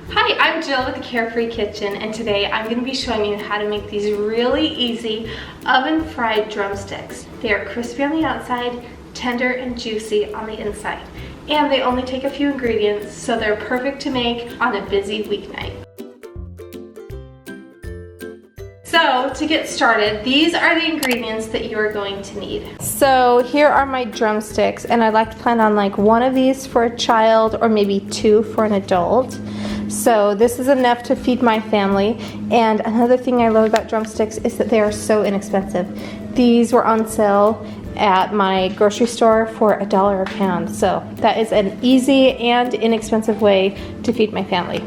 Hi, I'm Jill with the Carefree Kitchen, and today I'm going to be showing you how to make these really easy oven-fried drumsticks. They are crispy on the outside, tender and juicy on the inside. And they only take a few ingredients, so they're perfect to make on a busy weeknight. So to get started, these are the ingredients that you are going to need. So here are my drumsticks, and I like to plan on like one of these for a child or maybe two for an adult. So this is enough to feed my family. And another thing I love about drumsticks is that they are so inexpensive. These were on sale at my grocery store for $1 a pound. So that is an easy and inexpensive way to feed my family.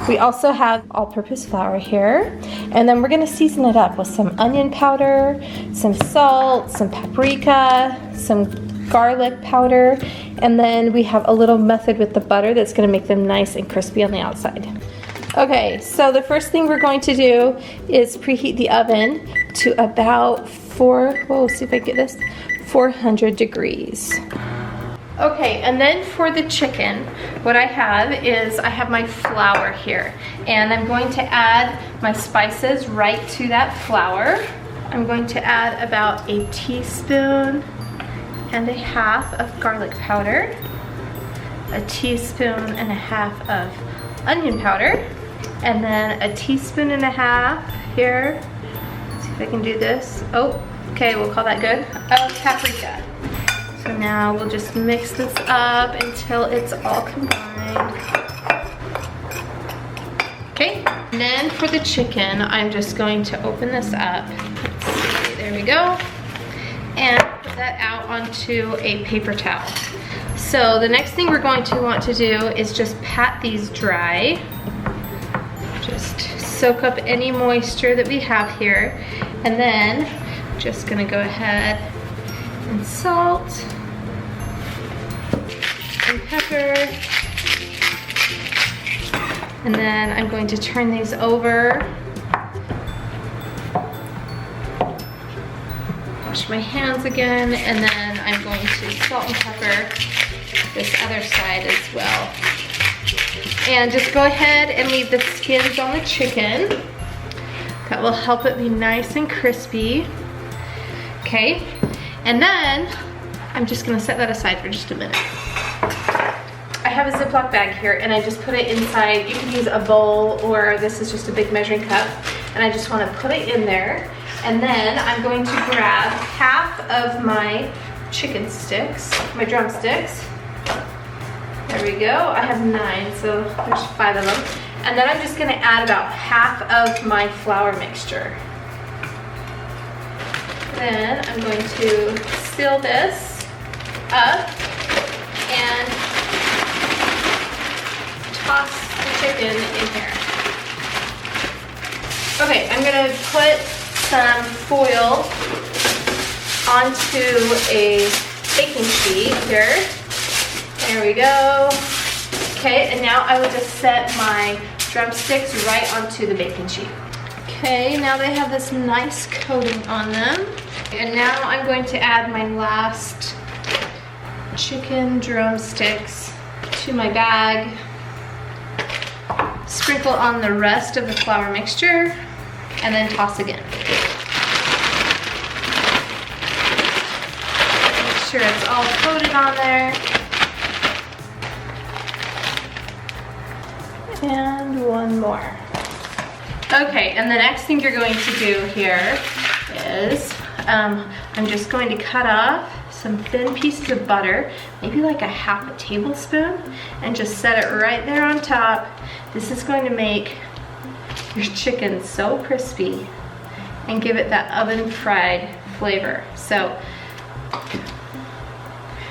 We also have all-purpose flour here, and then we're gonna season it up with some onion powder, some salt, some paprika, some garlic powder, and then we have a little method with the butter that's gonna make them nice and crispy on the outside. Okay, so the first thing we're going to do is preheat the oven to about 400 degrees. Okay, and then for the chicken, what I have is I have my flour here, and I'm going to add my spices right to that flour. I'm going to add about a teaspoon and a half of garlic powder, a teaspoon and a half of onion powder, and then a teaspoon and a half here. Let's see if I can do this. Oh, okay, we'll call that good. Of paprika. So now we'll just mix this up until it's all combined. Okay, and then for the chicken, I'm just going to open this up. Let's see, there we go. And put that out onto a paper towel. So the next thing we're going to want to do is just pat these dry. Just soak up any moisture that we have here. And then just gonna go ahead and salt and pepper. And then I'm going to turn these over. Wash my hands again, and then I'm going to salt and pepper this other side as well. And just go ahead and leave the skins on the chicken. That will help it be nice and crispy. Okay, and then I'm just gonna set that aside for just a minute. I have a Ziploc bag here, and I just put it inside. You can use a bowl, or this is just a big measuring cup, and I just wanna put it in there. And then I'm going to grab half of my chicken sticks, my drumsticks. There we go, I have 9, so there's 5 of them. And then I'm just gonna add about half of my flour mixture. Then I'm going to seal this up and toss the chicken in here. Okay, I'm gonna put some foil onto a baking sheet here. There we go. Okay, and now I will just set my drumsticks right onto the baking sheet. Okay, now they have this nice coating on them. And now I'm going to add my last chicken drumsticks to my bag. Sprinkle on the rest of the flour mixture, and then toss again. Make sure it's all coated on there. And one more. Okay, and the next thing you're going to do here is I'm just going to cut off some thin pieces of butter, maybe like a half a tablespoon, and just set it right there on top. This is going to make your chicken so crispy and give it that oven fried flavor. So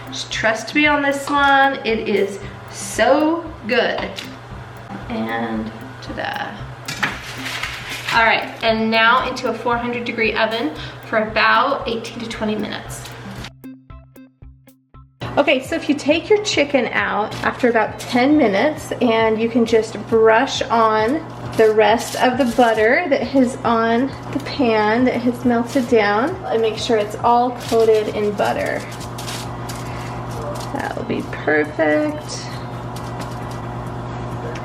just trust me on this one. It is so good. And ta-da. All right, and now into a 400 degree oven for about 18 to 20 minutes. Okay, so if you take your chicken out after about 10 minutes, and you can just brush on the rest of the butter that is on the pan that has melted down, and make sure it's all coated in butter. That will be perfect.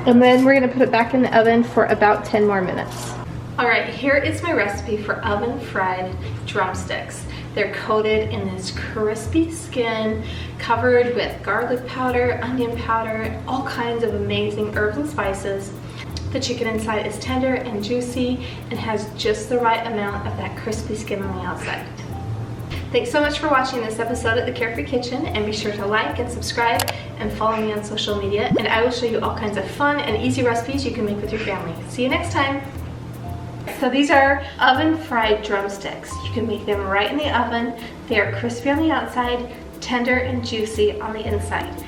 And then we're gonna put it back in the oven for about 10 more minutes. All right, here is my recipe for oven fried drumsticks. They're coated in this crispy skin, covered with garlic powder, onion powder, all kinds of amazing herbs and spices. The chicken inside is tender and juicy and has just the right amount of that crispy skin on the outside. Thanks so much for watching this episode of The Carefree Kitchen, and be sure to like and subscribe and follow me on social media, and I will show you all kinds of fun and easy recipes you can make with your family. See you next time. So these are oven fried drumsticks. You can make them right in the oven. They are crispy on the outside, tender and juicy on the inside.